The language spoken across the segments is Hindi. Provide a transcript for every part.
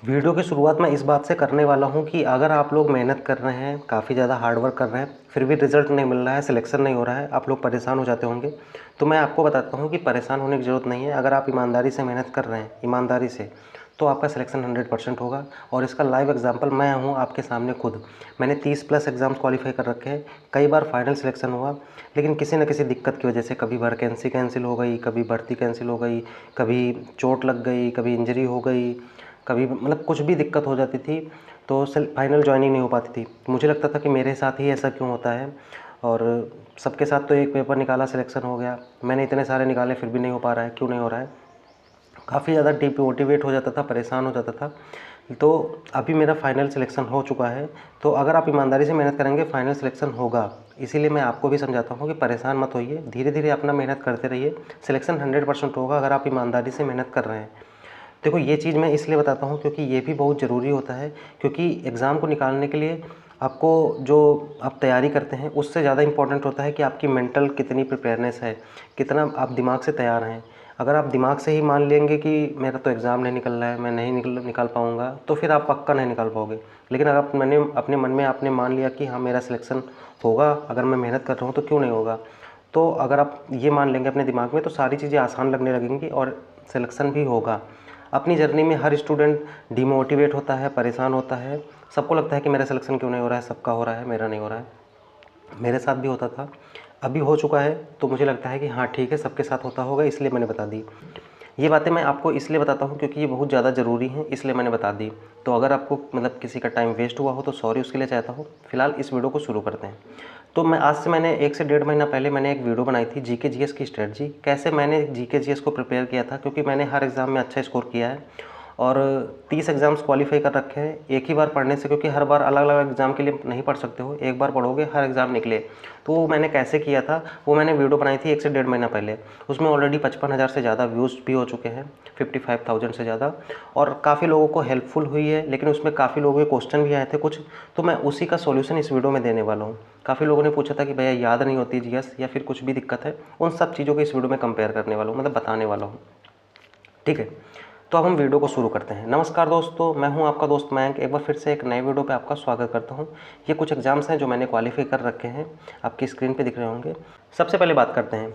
वीडियो की शुरुआत मैं इस बात से करने वाला हूं कि अगर आप लोग मेहनत कर रहे हैं, काफ़ी ज़्यादा हार्ड वर्क कर रहे हैं, फिर भी रिज़ल्ट नहीं मिल रहा है, सिलेक्शन नहीं हो रहा है, आप लोग परेशान हो जाते होंगे। तो मैं आपको बताता हूं कि परेशान होने की ज़रूरत नहीं है। अगर आप ईमानदारी से मेहनत कर रहे हैं, ईमानदारी से, तो आपका सिलेक्शन 100% होगा। और इसका लाइव एग्जाम्पल मैं हूँ आपके सामने खुद। मैंने 30+ एग्ज़ाम्स क्वालिफाई कर रखे हैं, कई बार फाइनल सिलेक्शन हुआ, लेकिन किसी न किसी दिक्कत की वजह से कभी वैकेंसी कैंसिल हो गई, कभी भर्ती कैंसिल हो गई, कभी चोट लग गई, कभी इंजरी हो गई, कभी मतलब कुछ भी दिक्कत हो जाती थी, तो फाइनल ज्वाइनिंग नहीं हो पाती थी। मुझे लगता था कि मेरे साथ ही ऐसा क्यों होता है, और सबके साथ तो एक पेपर निकाला सिलेक्शन हो गया, मैंने इतने सारे निकाले फिर भी नहीं हो पा रहा है, क्यों नहीं हो रहा है। काफ़ी ज़्यादा डिमोटिवेट हो जाता था, परेशान हो जाता था। तो अभी मेरा फाइनल सिलेक्शन हो चुका है। तो अगर आप ईमानदारी से मेहनत करेंगे, फाइनल सिलेक्शन होगा। इसीलिए मैं आपको भी समझाता हूँ कि परेशान मत होइए, धीरे धीरे अपना मेहनत करते रहिए। सिलेक्शन 100% होगा अगर आप ईमानदारी से मेहनत कर रहे हैं। देखो, ये चीज़ मैं इसलिए बताता हूँ क्योंकि ये भी बहुत ज़रूरी होता है, क्योंकि एग्ज़ाम को निकालने के लिए आपको जो आप तैयारी करते हैं उससे ज़्यादा इम्पोर्टेंट होता है कि आपकी मेंटल कितनी प्रिपेयरनेस है, कितना आप दिमाग से तैयार हैं। अगर आप दिमाग से ही मान लेंगे कि मेरा तो एग्ज़ाम नहीं निकल रहा है, मैं नहीं निकाल पाऊँगा, तो फिर आप पक्का नहीं निकाल पाओगे। लेकिन अगर मैंने अपने मन में आपने मान लिया कि हाँ, मेरा सिलेक्शन होगा, अगर मैं मेहनत कर रहा हूँ तो क्यों नहीं होगा, तो अगर आप ये मान लेंगे अपने दिमाग में, तो सारी चीज़ें आसान लगने लगेंगी और सिलेक्शन भी होगा। अपनी जर्नी में हर स्टूडेंट डिमोटिवेट होता है, परेशान होता है, सबको लगता है कि मेरा सिलेक्शन क्यों नहीं हो रहा है, सबका हो रहा है, मेरा नहीं हो रहा है। मेरे साथ भी होता था, अभी हो चुका है, तो मुझे लगता है कि हाँ ठीक है, सबके साथ होता होगा, इसलिए मैंने बता दी। ये बातें मैं आपको इसलिए बताता हूँ क्योंकि ये बहुत ज़्यादा ज़रूरी हैं, इसलिए मैंने बता दी। तो अगर आपको मतलब किसी का टाइम वेस्ट हुआ हो तो सॉरी उसके लिए चाहता हूँ। फिलहाल इस वीडियो को शुरू करते हैं। तो मैंने 1 से 1.5 महीना पहले मैंने एक वीडियो बनाई थी, जीके जीएस की स्ट्रेटजी, कैसे मैंने जीके जीएस को प्रिपेयर किया था, क्योंकि मैंने हर एग्ज़ाम में अच्छा स्कोर किया है और 30 एग्ज़ाम्स क्वालिफाई कर रखे हैं एक ही बार पढ़ने से, क्योंकि हर बार अलग अलग एग्ज़ाम के लिए नहीं पढ़ सकते हो, एक बार पढ़ोगे हर एग्ज़ाम निकले। तो वो मैंने कैसे किया था, वो मैंने वीडियो बनाई थी 1 से 1.5 महीना पहले। उसमें ऑलरेडी 55,000 से ज़्यादा व्यूज़ भी हो चुके हैं, 55,000 से ज़्यादा, और काफ़ी लोगों को हेल्पफुल हुई है। लेकिन उसमें काफ़ी लोगों के क्वेश्चन भी आए थे कुछ, तो मैं उसी का सॉल्यूशन इस वीडियो में देने वाला हूँ। काफ़ी लोगों ने पूछा था कि भैया याद नहीं होती जीएस, या फिर कुछ भी दिक्कत है, उन सब चीज़ों को इस वीडियो में कंपेयर करने वाला हूँ, मतलब बताने वाला हूँ। ठीक है, तो अब हम वीडियो को शुरू करते हैं। नमस्कार दोस्तों, मैं हूं आपका दोस्त मयंक, एक बार फिर से एक नए वीडियो पे आपका स्वागत करता हूं। ये कुछ एग्जाम्स हैं जो मैंने क्वालिफाई कर रखे हैं, आपकी स्क्रीन पे दिख रहे होंगे। सबसे पहले बात करते हैं,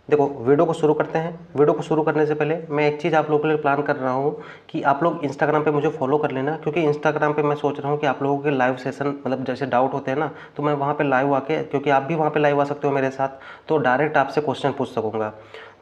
देखो वीडियो को शुरू करते हैं। वीडियो को शुरू करने से पहले मैं एक चीज़ आप लोगों के लिए प्लान कर रहा हूँ कि आप लोग इंस्टाग्राम पे मुझे फॉलो कर लेना, क्योंकि इंस्टाग्राम पे मैं सोच रहा हूँ कि आप लोगों के लाइव सेशन, मतलब जैसे डाउट होते हैं ना, तो मैं वहाँ पे लाइव आके, क्योंकि आप भी वहाँ पे लाइव आ सकते हो मेरे साथ, तो डायरेक्ट आपसे क्वेश्चन पूछ सकूँगा।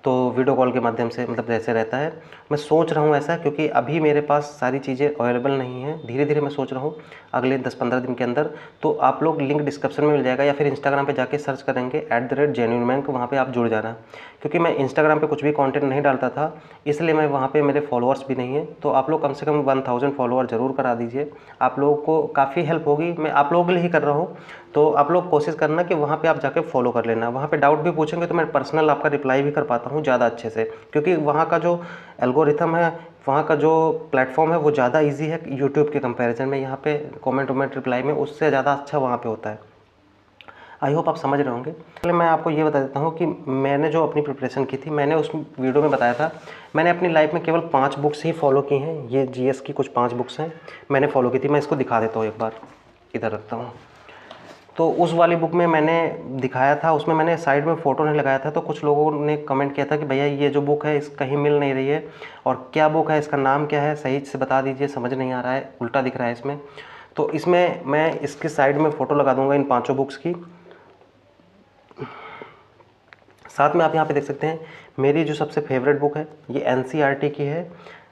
तो वीडियो कॉल के माध्यम से, मतलब जैसे रहता है, मैं सोच रहा हूँ ऐसा, क्योंकि अभी मेरे पास सारी चीज़ें अवेलेबल नहीं हैं। धीरे धीरे मैं सोच रहा हूँ अगले 10-15 दिन के अंदर। तो आप लोग लिंक डिस्क्रिप्शन में मिल जाएगा, या फिर इंस्टाग्राम पे जाके सर्च करेंगे @genuinemyंक, वहाँ पे आप जुड़ जाना। क्योंकि मैं इंस्टाग्राम पे कुछ भी कंटेंट नहीं डालता था, इसलिए मैं वहाँ पे, मेरे फॉलोअर्स भी नहीं हैं। तो आप लोग कम से कम 1000 फॉलोअर ज़रूर करा दीजिए, आप लोगों को काफ़ी हेल्प होगी। मैं आप लोगों के लिए ही कर रहा हूँ, तो आप लोग कोशिश करना कि वहाँ पे आप जाके फॉलो कर लेना। वहाँ पे डाउट भी पूछेंगे तो मैं पर्सनल आपका रिप्लाई भी कर पाता हूँ ज़्यादा अच्छे से, क्योंकि वहाँ का जो एल्गोरिथम है, वहाँ का जो प्लेटफॉर्म है, वो ज़्यादा ईजी है यूट्यूब के कंपैरिजन में। यहाँ पे कमेंट वमेंट रिप्लाई में उससे ज़्यादा अच्छा वहाँ पे होता है। आई होप आप समझ रहे होंगे। पहले मैं आपको ये बता देता हूँ कि मैंने जो अपनी प्रिपरेशन की थी, मैंने उस वीडियो में बताया था, मैंने अपनी लाइफ में केवल 5 बुक्स ही फॉलो की हैं। ये जीएस की कुछ 5 बुक्स हैं, मैंने फॉलो की थी। मैं इसको दिखा देता हूँ, एक बार इधर रखता हूँ। तो उस वाली बुक में मैंने दिखाया था, उसमें मैंने साइड में फ़ोटो नहीं लगाया था, तो कुछ लोगों ने कमेंट किया था कि भैया ये जो बुक है इस कहीं मिल नहीं रही है, और क्या बुक है, इसका नाम क्या है, सही से बता दीजिए, समझ नहीं आ रहा है, उल्टा दिख रहा है इसमें। तो इसमें मैं इसकी साइड में फ़ोटो लगा दूंगा इन 5 बुक्स की। साथ में आप यहाँ पे देख सकते हैं मेरी जो सबसे फेवरेट बुक है, ये एनसीईआरटी की है,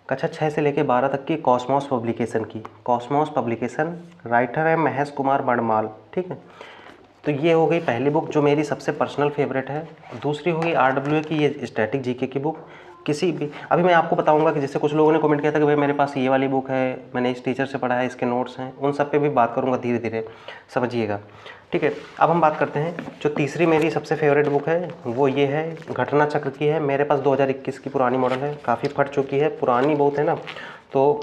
कक्षा 6 से लेकर 12 तक की, कॉस्मॉस पब्लिकेशन की। कॉस्मॉस पब्लिकेशन, राइटर है महेश कुमार बड़माल। ठीक है, तो ये हो गई पहली बुक जो मेरी सबसे पर्सनल फेवरेट है। दूसरी होगी आरडब्ल्यूए की, ये स्टैटिक जीके की बुक। किसी भी, अभी मैं आपको बताऊंगा कि जैसे कुछ लोगों ने कमेंट किया था कि भाई मेरे पास ये वाली बुक है, मैंने इस टीचर से पढ़ा है, इसके नोट्स हैं, उन सब पे भी बात करूंगा धीरे धीरे, समझिएगा। ठीक है, अब हम बात करते हैं जो तीसरी मेरी सबसे फेवरेट बुक है, वो ये है, घटना चक्र की है। मेरे पास 2021 की पुरानी मॉडल है, काफ़ी फट चुकी है, पुरानी बहुत है ना, तो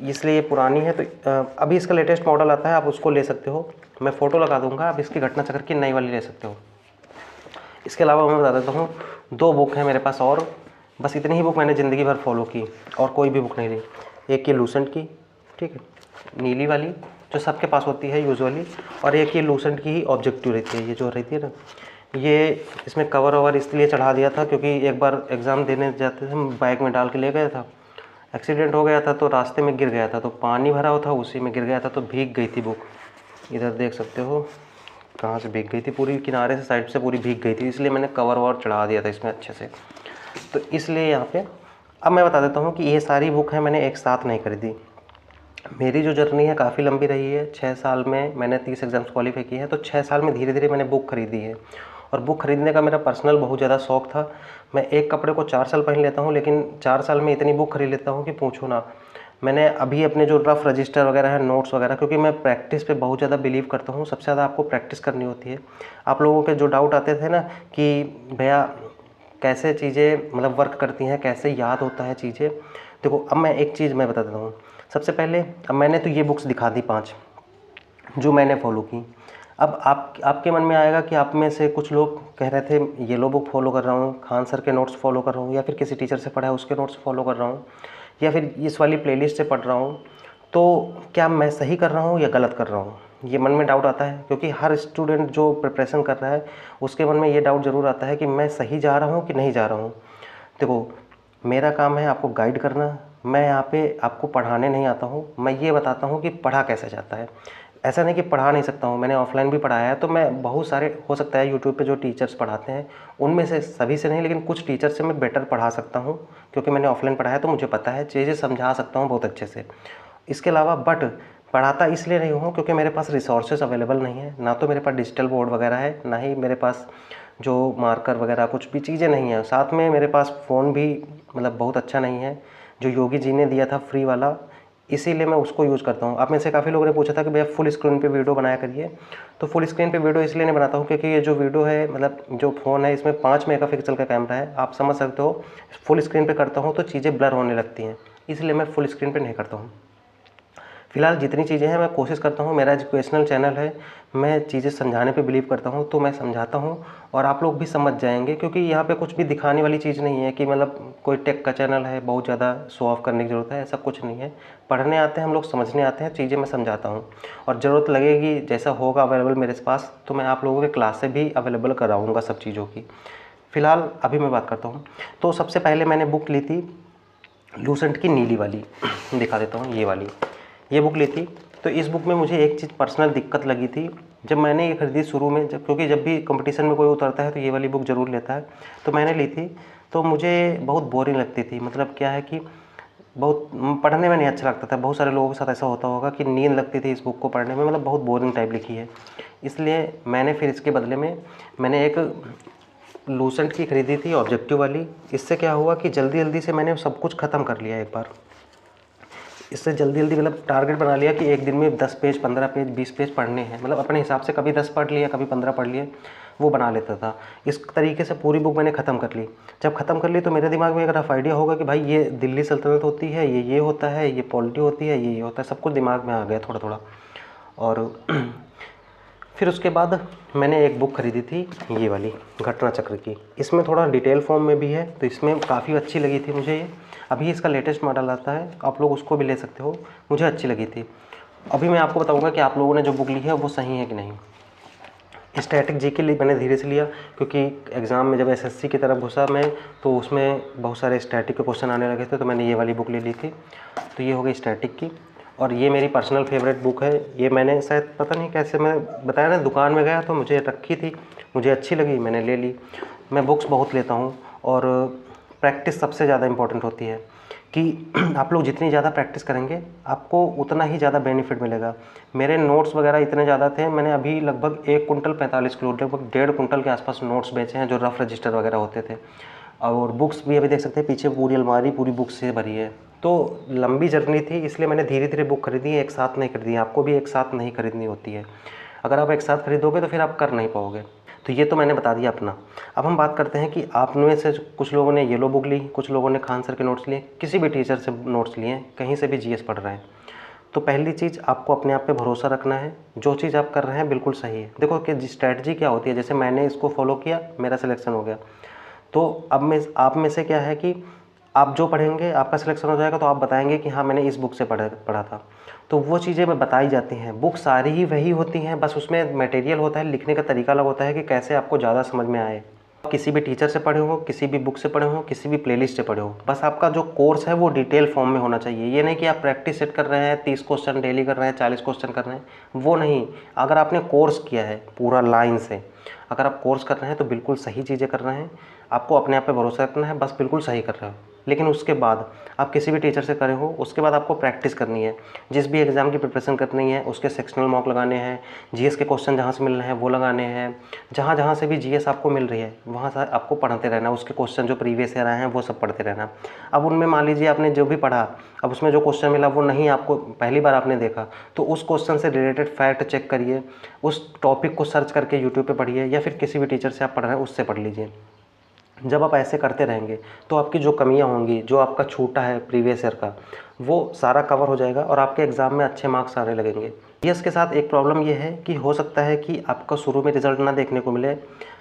इसलिए ये पुरानी है। तो अभी इसका लेटेस्ट मॉडल आता है, आप उसको ले सकते हो, मैं फ़ोटो लगा दूंगा, आप इसकी घटना चक्र की नई वाली ले सकते हो। इसके अलावा मैं बता देता हूँ 2 बुक हैं मेरे पास, और बस इतनी ही बुक मैंने ज़िंदगी भर फॉलो की, और कोई भी बुक नहीं ली। एक ये लूसेंट की, ठीक है। नीली वाली जो सबके पास होती है यूजुअली, और एक ये लूसेंट की ही ऑब्जेक्टिव रहती है, ये जो रहती है ना, ये इसमें कवर ववर इसलिए चढ़ा दिया था क्योंकि एक बार एग्ज़ाम देने जाते थे, बाइक में डाल के ले गया था, एक्सीडेंट हो गया था तो रास्ते में गिर गया था, तो पानी भरा हुआ था उसी में गिर गया था, तो भीग गई थी बुक। इधर देख सकते हो कहाँ से भीग गई थी, पूरी किनारे से साइड से पूरी भीग गई थी, इसलिए मैंने कवर ववर चढ़ा दिया था इसमें अच्छे से। तो इसलिए यहाँ पे अब मैं बता देता हूँ कि ये सारी बुक है मैंने एक साथ नहीं खरीदी। मेरी जो जर्नी है काफ़ी लंबी रही है। 6 साल में मैंने 30 एग्ज़ाम्स क्वालिफाई किए हैं, तो 6 साल में धीरे धीरे मैंने बुक खरीदी है। और बुक खरीदने का मेरा पर्सनल बहुत ज़्यादा शौक़ था। मैं एक कपड़े को 4 साल पहन लेता हूँ, लेकिन 4 साल में इतनी बुक खरीद लेता हूँ कि पूछो ना। मैंने अभी अपने जो रफ़ रजिस्टर वगैरह है, नोट्स वगैरह, क्योंकि मैं प्रैक्टिस पे बहुत ज़्यादा बिलीव करता हूँ। सबसे ज़्यादा आपको प्रैक्टिस करनी होती है। आप लोगों के जो डाउट आते थे ना कि भैया कैसे चीज़ें मतलब वर्क करती हैं, कैसे याद होता है चीज़ें, देखो अब मैं एक चीज़ मैं बता देता हूँ। सबसे पहले अब मैंने तो ये बुक्स दिखा दी 5 जो मैंने फॉलो की। अब आपके मन में आएगा कि आप में से कुछ लोग कह रहे थे येलो बुक फॉलो कर रहा हूँ, खान सर के नोट्स फॉलो कर रहा हूँ, या फिर किसी टीचर से पढ़ा है उसके नोट्स फॉलो कर रहा हूँ, या फिर इस वाली प्लेलिस्ट से पढ़ रहा हूँ, तो क्या मैं सही कर रहा हूँ या गलत कर रहा हूँ? ये मन में डाउट आता है, क्योंकि हर स्टूडेंट जो प्रिपरेशन कर रहा है उसके मन में ये डाउट ज़रूर आता है कि मैं सही जा रहा हूँ कि नहीं जा रहा हूँ। देखो मेरा काम है आपको गाइड करना, मैं यहाँ पे आपको पढ़ाने नहीं आता हूँ, मैं ये बताता हूँ कि पढ़ा कैसे जाता है। ऐसा नहीं कि पढ़ा नहीं सकता हूँ, मैंने ऑफलाइन भी पढ़ाया है, तो मैं बहुत सारे हो सकता है यूट्यूब पे जो टीचर्स पढ़ाते हैं उनमें से सभी से नहीं, लेकिन कुछ टीचर से मैं बेटर पढ़ा सकता हूँ, क्योंकि मैंने ऑफलाइन पढ़ाया तो मुझे पता है, चीज़ें समझा सकता हूँ बहुत अच्छे से। इसके अलावा बट पढ़ाता इसलिए नहीं हूँ क्योंकि मेरे पास रिसोर्सेज अवेलेबल नहीं है, ना तो मेरे पास डिजिटल बोर्ड वगैरह है, ना ही मेरे पास जो मार्कर वगैरह कुछ भी चीज़ें नहीं है। साथ में मेरे पास फ़ोन भी मतलब बहुत अच्छा नहीं है, जो योगी जी ने दिया था फ्री वाला, इसीलिए मैं उसको यूज़ करता हूँ। आप में से काफ़ी लोगों ने पूछा था कि भैया फुल स्क्रीन पे वीडियो बनाया करिए, तो फुल स्क्रीन पे वीडियो इसलिए नहीं बनाता हूँ क्योंकि ये जो वीडियो है मतलब जो फ़ोन है इसमें 5 मेगापिक्सल का कैमरा है, आप समझ सकते हो। फुल स्क्रीन पे करता हूँ तो चीज़ें ब्लर होने लगती हैं, इसलिए मैं फुल स्क्रीन पे नहीं करता हूँ। फिलहाल जितनी चीज़ें हैं मैं कोशिश करता हूँ, मेरा एजुकेशनल चैनल है, मैं चीज़ें समझाने पे बिलीव करता हूँ, तो मैं समझाता हूँ और आप लोग भी समझ जाएंगे, क्योंकि यहाँ पे कुछ भी दिखाने वाली चीज़ नहीं है कि मतलब कोई टेक का चैनल है बहुत ज़्यादा शो ऑफ करने की ज़रूरत है, ऐसा कुछ नहीं है। पढ़ने आते हैं हम लोग, समझने आते हैं, चीज़ें मैं समझाता हूँ, और ज़रूरत लगेगी जैसा होगा अवेलेबल मेरे पास तो मैं आप लोगों के क्लासें भी अवेलेबल कराऊँगा सब चीज़ों की। फ़िलहाल अभी मैं बात करता हूँ। तो सबसे पहले मैंने बुक ली थी लूसेंट की नीली वाली, दिखा देता हूँ, ये बुक ली थी। तो इस बुक में मुझे एक चीज़ पर्सनल दिक्कत लगी थी जब मैंने ये खरीदी शुरू में, क्योंकि जब भी कंपटीशन में कोई उतरता है तो ये वाली बुक ज़रूर लेता है, तो मैंने ली थी। तो मुझे बहुत बोरिंग लगती थी, मतलब क्या है कि बहुत पढ़ने में नहीं अच्छा लगता था। बहुत सारे लोगों के साथ ऐसा होता होगा कि नींद लगती थी इस बुक को पढ़ने में, मतलब बहुत बोरिंग टाइप लिखी है। इसलिए मैंने फिर इसके बदले में मैंने एक लूसेंट की खरीदी थी, ऑब्जेक्टिव वाली। इससे क्या हुआ कि जल्दी जल्दी से मैंने सब कुछ ख़त्म कर लिया एक बार। इससे जल्दी जल्दी मतलब टारगेट बना लिया कि एक दिन में 10 पेज, 15 पेज, 20 पेज पढ़ने हैं, मतलब अपने हिसाब से कभी 10 पढ़ लिया, कभी 15 पढ़ लिए, वो बना लेता था। इस तरीके से पूरी बुक मैंने ख़त्म कर ली। जब ख़त्म कर ली तो मेरे दिमाग में एक रफ आइडिया होगा कि भाई ये दिल्ली सल्तनत होती है, ये होता है, ये पॉलिटी होती है, ये होता है, सब कुछ दिमाग में आ गया थोड़ा थोड़ा। और फिर उसके बाद मैंने एक बुक खरीदी थी ये वाली घटना चक्र की। इसमें थोड़ा डिटेल फॉर्म में भी है, तो इसमें काफ़ी अच्छी लगी थी मुझे ये। अभी इसका लेटेस्ट मॉडल आता है, आप लोग उसको भी ले सकते हो, मुझे अच्छी लगी थी। अभी मैं आपको बताऊंगा कि आप लोगों ने जो बुक ली है वो सही है कि नहीं। स्टैटिक जी के लिए मैंने धीरे से लिया, क्योंकि एग्ज़ाम में जब एसएससी की तरफ घुसा मैं तो उसमें बहुत सारे स्टैटिक के क्वेश्चन आने लगे थे, तो मैंने ये वाली बुक ले ली थी। तो ये हो गई स्टैटिक की, और ये मेरी पर्सनल फेवरेट बुक है। ये मैंने शायद पता नहीं कैसे, मैं बताया ना दुकान में गया तो मुझे रखी थी, मुझे अच्छी लगी, मैंने ले ली। मैं बुक्स बहुत लेता हूँ, और प्रैक्टिस सबसे ज़्यादा इम्पॉर्टेंट होती है कि आप लोग जितनी ज़्यादा प्रैक्टिस करेंगे आपको उतना ही ज़्यादा बेनिफिट मिलेगा। मेरे नोट्स वगैरह इतने ज़्यादा थे, मैंने अभी लगभग 1 कुंटल 45 किलो, लगभग 1.5 कुंटल के आसपास नोट्स बेचे हैं, जो रफ रजिस्टर वगैरह होते थे। और बुक्स भी अभी देख सकते हैं, पीछे पूरी अलमारी पूरी बुक्स से भरी है। तो लंबी जर्नी थी, इसलिए मैंने धीरे धीरे बुक खरीदी है, एक साथ नहीं खरीदी। आपको भी एक साथ नहीं खरीदनी होती है, अगर आप एक साथ खरीदोगे तो फिर आप कर नहीं पाओगे। तो ये तो मैंने बता दिया अपना। अब हम बात करते हैं कि आप में से कुछ लोगों ने येलो बुक ली, कुछ लोगों ने खान सर के नोट्स लिए, किसी भी टीचर से नोट्स लिए, कहीं से भी जीएस पढ़ रहे हैं। तो पहली चीज़ आपको अपने आप पे भरोसा रखना है, जो चीज़ आप कर रहे हैं बिल्कुल सही है। देखो कि स्ट्रैटेजी क्या होती है, जैसे मैंने इसको फॉलो किया, मेरा सिलेक्शन हो गया। तो अब मैं आप में से क्या है कि आप जो पढ़ेंगे आपका सिलेक्शन हो जाएगा, तो आप बताएंगे कि हाँ मैंने इस बुक से पढ़ा था। तो वो चीज़ें में बताई जाती हैं। बुक सारी ही वही होती हैं, बस उसमें मटेरियल होता है, लिखने का तरीका अलग होता है कि कैसे आपको ज़्यादा समझ में आए। किसी भी टीचर से पढ़े हो, किसी भी बुक से पढ़े हो, किसी भी प्लेलिस्ट से पढ़े हो, बस आपका जो कोर्स है वो डिटेल फॉर्म में होना चाहिए। ये नहीं कि आप प्रैक्टिस सेट कर रहे हैं, 30 क्वेश्चन डेली कर रहे हैं, 40 क्वेश्चन कर रहे हैं, वो नहीं। अगर आपने कोर्स किया है पूरा लाइन से, अगर आप कोर्स कर रहे हैं तो बिल्कुल सही चीज़ें कर रहे हैं। आपको अपने आप पे भरोसा रखना है, बस बिल्कुल सही कर रहे हो। लेकिन उसके बाद आप किसी भी टीचर से करे हो, उसके बाद आपको प्रैक्टिस करनी है। जिस भी एग्ज़ाम की प्रिपरेशन करनी है उसके सेक्शनल मॉक लगाने हैं, जीएस के क्वेश्चन जहाँ से मिल रहे हैं वो लगाने हैं। जहाँ जहाँ से भी जीएस आपको मिल रही है वहाँ से आपको पढ़ते रहना, उसके क्वेश्चन जो प्रीवियस ईयर आए हैं वो सब पढ़ते रहना। अब उनमें मान लीजिए आपने जो भी पढ़ा, अब उसमें जो क्वेश्चन मिला वो नहीं आपको पहली बार आपने देखा, तो उस क्वेश्चन से रिलेटेड फैक्ट चेक करिए, उस टॉपिक को सर्च करके यूट्यूब पे पढ़िए, या फिर किसी भी टीचर से आप पढ़ रहे हैं उससे पढ़ लीजिए। जब आप ऐसे करते रहेंगे तो आपकी जो कमियां होंगी, जो आपका छूटा है प्रीवियस ईयर का, वो सारा कवर हो जाएगा और आपके एग्ज़ाम में अच्छे मार्क्स आने लगेंगे। जीएस के साथ एक प्रॉब्लम ये है कि हो सकता है कि आपका शुरू में रिजल्ट ना देखने को मिले।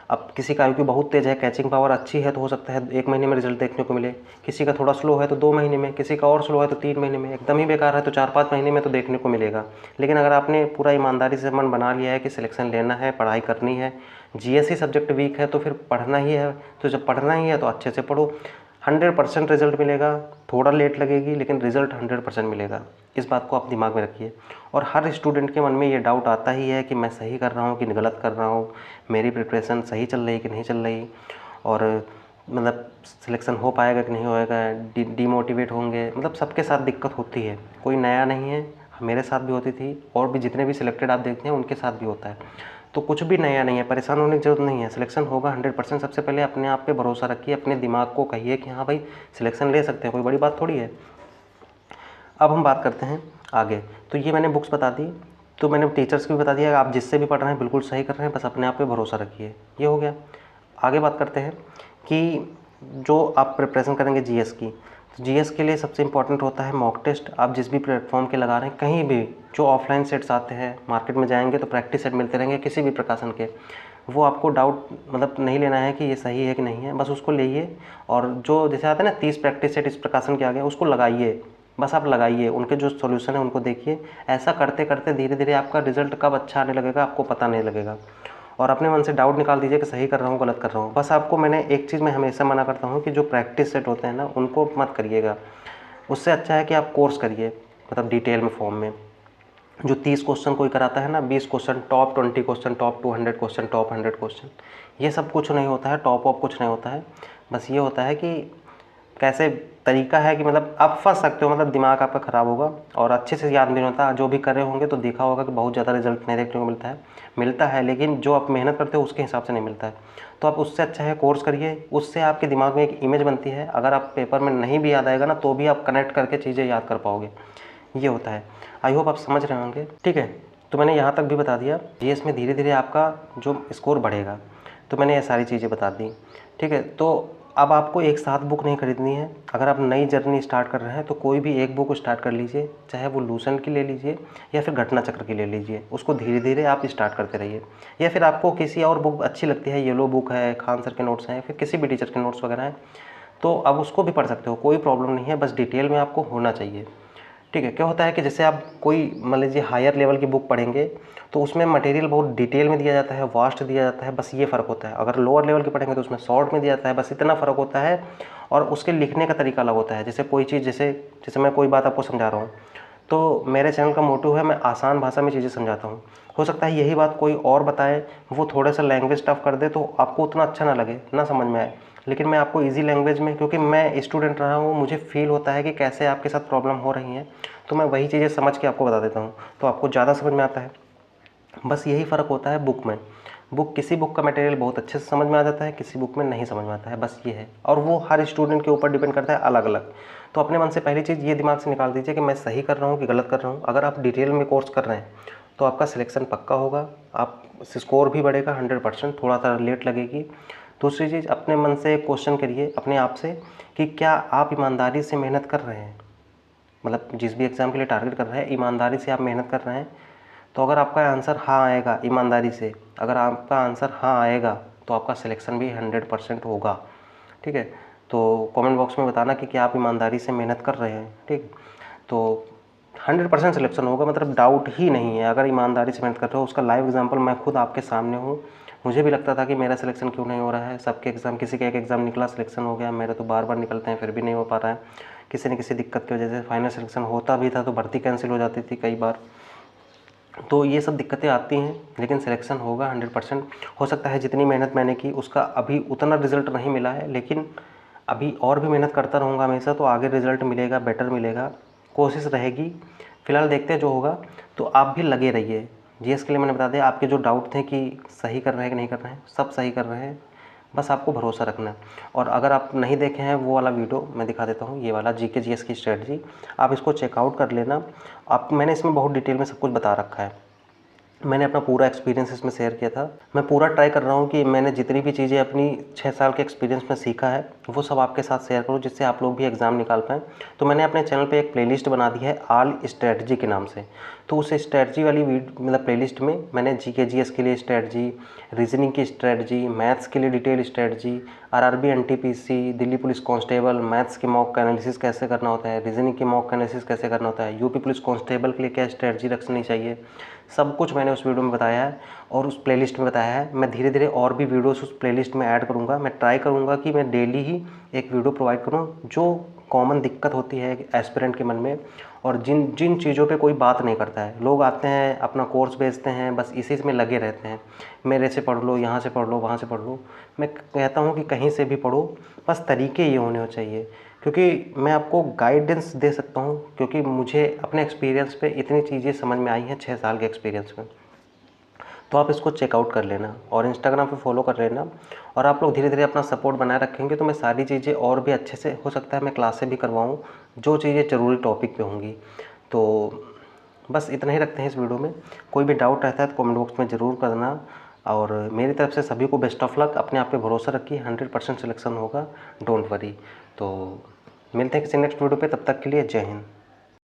अब किसी का IQ बहुत तेज़ है, कैचिंग पावर अच्छी है, तो हो सकता है 1 महीने में रिजल्ट देखने को मिले। किसी का थोड़ा स्लो है तो 2 महीने में, किसी का और स्लो है तो 3 महीने में, एकदम ही बेकार है तो 4-5 महीने में तो देखने को मिलेगा। लेकिन अगर आपने पूरा ईमानदारी से मन बना लिया है कि सिलेक्शन लेना है, पढ़ाई करनी है, जीएस ही सब्जेक्ट वीक है तो फिर पढ़ना ही है, तो जब पढ़ना ही है तो अच्छे से पढ़ो। 100% रिजल्ट मिलेगा, थोड़ा लेट लगेगी लेकिन रिजल्ट 100% मिलेगा। इस बात को आप दिमाग में रखिए। और हर स्टूडेंट के मन में ये डाउट आता ही है कि मैं सही कर रहा हूँ कि गलत कर रहा हूँ, मेरी प्रिपरेशन सही चल रही कि नहीं चल रही, और मतलब सिलेक्शन हो पाएगा कि नहीं होएगा, डीमोटिवेट होंगे। मतलब सबके साथ दिक्कत होती है, कोई नया नहीं है, मेरे साथ भी होती थी और भी जितने भी सिलेक्टेड आप देखते हैं उनके साथ भी होता है। तो कुछ भी नया नहीं है, परेशान होने की ज़रूरत नहीं है। सिलेक्शन होगा 100%। सबसे पहले अपने आप पे भरोसा रखिए, अपने दिमाग को कहिए कि हाँ भाई सिलेक्शन ले सकते हैं, कोई बड़ी बात थोड़ी है। अब हम बात करते हैं आगे। तो ये मैंने बुक्स बता दी, तो मैंने टीचर्स की भी बता दिया, आप जिससे भी पढ़ रहे हैं बिल्कुल सही कर रहे हैं, बस अपने आप पे भरोसा रखिए। ये हो गया। आगे बात करते हैं कि जो आप प्रिपरेशन करेंगे जीएस की, तो जीएस के लिए सबसे इंपॉर्टेंट होता है मॉक टेस्ट। आप जिस भी प्लेटफॉर्म के लगा रहे हैं, कहीं भी जो ऑफलाइन सेट्स आते हैं, मार्केट में जाएंगे तो प्रैक्टिस सेट मिलते रहेंगे किसी भी प्रकाशन के, वो आपको डाउट मतलब नहीं लेना है कि ये सही है कि नहीं है, बस उसको लेइए। और जो जैसे आते हैं ना 30 प्रैक्टिस सेट इस प्रकाशन के आगे, उसको लगाइए, बस आप लगाइए, उनके जो सॉल्यूशन है उनको देखिए। ऐसा करते करते धीरे धीरे आपका रिजल्ट कब अच्छा आने लगेगा आपको पता नहीं लगेगा। और अपने मन से डाउट निकाल दीजिए कि सही कर रहा हूँ गलत कर रहा हूँ। बस आपको मैंने एक चीज़ मैं हमेशा मना करता हूँ कि जो प्रैक्टिस सेट होते हैं ना उनको मत करिएगा। उससे अच्छा है कि आप कोर्स करिए, मतलब डिटेल में फॉर्म में। जो 30 क्वेश्चन कोई कराता है ना, 20 question, top 20 question, top 200 question, top 100 question, ये सब कुछ नहीं होता है, टॉप ऑफ कुछ नहीं होता है। बस ये होता है कि कैसे तरीका है कि मतलब आप फंस सकते हो, मतलब दिमाग आपका ख़राब होगा और अच्छे से याद नहीं होता। जो भी कर रहे होंगे तो देखा होगा कि बहुत ज़्यादा रिजल्ट नहीं देखने को मिलता है, लेकिन जो आप मेहनत करते हो उसके हिसाब से नहीं मिलता है। तो आप उससे अच्छा है कोर्स करिए, उससे आपके दिमाग में एक इमेज बनती है। अगर आप पेपर में नहीं भी याद आएगा ना तो भी आप कनेक्ट करके चीज़ें याद कर पाओगे। ये होता है। आई होप आप समझ रहे होंगे, ठीक है। तो मैंने यहाँ तक भी बता दिया। जीएस में धीरे धीरे आपका जो स्कोर बढ़ेगा, तो मैंने ये सारी चीज़ें बता दी, ठीक है। तो अब आपको एक साथ बुक नहीं खरीदनी है। अगर आप नई जर्नी स्टार्ट कर रहे हैं तो कोई भी एक बुक स्टार्ट कर लीजिए, चाहे वो लूसेंट की ले लीजिए या फिर घटना चक्र की ले लीजिए। उसको धीरे धीरे आप स्टार्ट करते रहिए। या फिर आपको किसी और बुक अच्छी लगती है, येलो बुक है, खान सर के नोट्स हैं, फिर किसी भी टीचर के नोट्स वगैरह हैं, तो अब उसको भी पढ़ सकते हो, कोई प्रॉब्लम नहीं है। बस डिटेल में आपको होना चाहिए, ठीक है। क्या होता है कि जैसे आप कोई मान लीजिए हायर लेवल की बुक पढ़ेंगे तो उसमें मटेरियल बहुत डिटेल में दिया जाता है, वास्ट दिया जाता है, बस ये फ़र्क होता है। अगर लोअर लेवल की पढ़ेंगे तो उसमें शॉर्ट में दिया जाता है, बस इतना फ़र्क होता है। और उसके लिखने का तरीका अलग होता है। जैसे कोई चीज़, जैसे मैं कोई बात आपको समझा रहा हूँ, तो मेरे चैनल का मोटो है मैं आसान भाषा में चीज़ें समझाता हूँ। हो सकता है यही बात कोई और बताए, वो थोड़ा सा लैंग्वेज टफ कर दे तो आपको उतना अच्छा ना लगे, ना समझ में आए। लेकिन मैं आपको इजी लैंग्वेज में, क्योंकि मैं स्टूडेंट रहा हूँ, मुझे फील होता है कि कैसे आपके साथ प्रॉब्लम हो रही हैं, तो मैं वही चीज़ें समझ के आपको बता देता हूँ, तो आपको ज़्यादा समझ में आता है। बस यही फ़र्क होता है बुक में। किसी बुक का मटेरियल बहुत अच्छे से समझ में आ जाता है, किसी बुक में नहीं समझ में आता है, बस ये है। और वो हर स्टूडेंट के ऊपर डिपेंड करता है अलग अलग। तो अपने मन से पहली चीज़ ये दिमाग से निकाल दीजिए कि मैं सही कर रहा हूँ कि गलत कर रहा हूँ। अगर आप डिटेल में कोर्स कर रहे हैं तो आपका सिलेक्शन पक्का होगा, आप स्कोर भी बढ़ेगा 100%, थोड़ा सा लेट लगेगी। दूसरी चीज़, अपने मन से क्वेश्चन करिए अपने आप से कि क्या आप ईमानदारी से मेहनत कर रहे हैं, मतलब जिस भी एग्ज़ाम के लिए टारगेट कर रहे हैं ईमानदारी से आप मेहनत कर रहे हैं। तो अगर आपका आंसर हाँ आएगा ईमानदारी से, अगर आपका आंसर हाँ आएगा तो आपका सिलेक्शन भी 100% होगा, ठीक है। तो कमेंट बॉक्स में बताना कि क्या आप ईमानदारी से मेहनत कर रहे हैं, ठीक। तो 100% सिलेक्शन होगा, मतलब डाउट ही नहीं है। अगर ईमानदारी से मेहनत कर रहे हो, उसका लाइव एग्जांपल मैं खुद आपके सामने हूँ। मुझे भी लगता था कि मेरा सिलेक्शन क्यों नहीं हो रहा है, सबके एग्ज़ाम, किसी का एक एग्ज़ाम निकला सिलेक्शन हो गया, मेरे तो बार बार निकलते हैं फिर भी नहीं हो पा रहा है। किसी न किसी दिक्कत की वजह से फाइनल सिलेक्शन होता भी था तो भर्ती कैंसिल हो जाती थी कई बार। तो ये सब दिक्कतें आती हैं, लेकिन सिलेक्शन होगा 100%। हो सकता है जितनी मेहनत मैंने की उसका अभी उतना रिज़ल्ट नहीं मिला है, लेकिन अभी और भी मेहनत करता रहूँगा हमेशा, तो आगे रिज़ल्ट मिलेगा, बेटर मिलेगा, कोशिश रहेगी। फ़िलहाल देखते हैं जो होगा। तो आप भी लगे रहिए। जीएस के लिए मैंने बता दिया, आपके जो डाउट थे कि सही कर रहे हैं कि नहीं कर रहे हैं, सब सही कर रहे हैं, बस आपको भरोसा रखना है। और अगर आप नहीं देखे हैं वो वाला वीडियो, मैं दिखा देता हूँ, ये वाला जीके जीएस की स्ट्रेटजी, आप इसको चेकआउट कर लेना। आप, मैंने इसमें बहुत डिटेल में सब कुछ बता रखा है। मैंने अपना पूरा एक्सपीरियंस इसमें शेयर किया था। मैं पूरा ट्राई कर रहा हूँ कि मैंने जितनी भी चीज़ें अपनी 6 साल के एक्सपीरियंस में सीखा है वो सब आपके साथ शेयर करूँ, जिससे आप लोग भी एग्ज़ाम निकाल पाएँ। तो मैंने अपने चैनल पे एक प्लेलिस्ट बना दी है ऑल स्ट्रेटजी के नाम से। तो उस स्ट्रेटजी वाली मतलब प्लेलिस्ट में मैंने जीके जीएस के लिए स्ट्रेटजी, रीजनिंग की स्ट्रेटजी, मैथ्स के लिए detail strategy, RRB NTPC, Delhi police constable, maths के मॉक एनालिसिस कैसे करना होता है, रीजनिंग के मॉक एनालिसिस कैसे करना होता है, यूपी पुलिस कांस्टेबल के लिए क्या स्ट्रेटजी रखनी चाहिए, सब कुछ मैंने उस वीडियो में बताया है और उस प्लेलिस्ट में बताया है। मैं धीरे धीरे और भी वीडियोस उस प्लेलिस्ट में ऐड करूँगा। मैं ट्राई करूँगा कि मैं डेली ही एक वीडियो प्रोवाइड करूँ जो कॉमन दिक्कत होती है एस्पिरेंट के मन में, और जिन जिन चीज़ों पे कोई बात नहीं करता है। लोग आते हैं, अपना कोर्स बेचते हैं, बस इसी में लगे रहते हैं, मेरे से पढ़ लो, यहाँ से पढ़ लो, वहाँ से पढ़ लो। मैं कहता हूँ कि कहीं से भी पढ़ो, बस तरीके ये होने चाहिए। क्योंकि मैं आपको गाइडेंस दे सकता हूँ, क्योंकि मुझे अपने एक्सपीरियंस पे इतनी चीज़ें समझ में आई हैं 6 साल के एक्सपीरियंस में। तो आप इसको चेकआउट कर लेना और इंस्टाग्राम पे फॉलो कर लेना। और आप लोग धीरे धीरे अपना सपोर्ट बनाए रखेंगे तो मैं सारी चीज़ें और भी अच्छे से, हो सकता है मैं क्लासें भी करवाऊँ जो चीज़ें ज़रूरी टॉपिक पे होंगी। तो बस इतना ही रखते हैं इस वीडियो में। कोई भी डाउट रहता है तो कमेंट बॉक्स में ज़रूर करना। और मेरी तरफ से सभी को बेस्ट ऑफ लक। अपने आप पे भरोसा रखिए, 100% सिलेक्शन होगा, डोंट वरी। तो मिलते हैं किसी नेक्स्ट वीडियो पे, तब तक के लिए जय हिंद।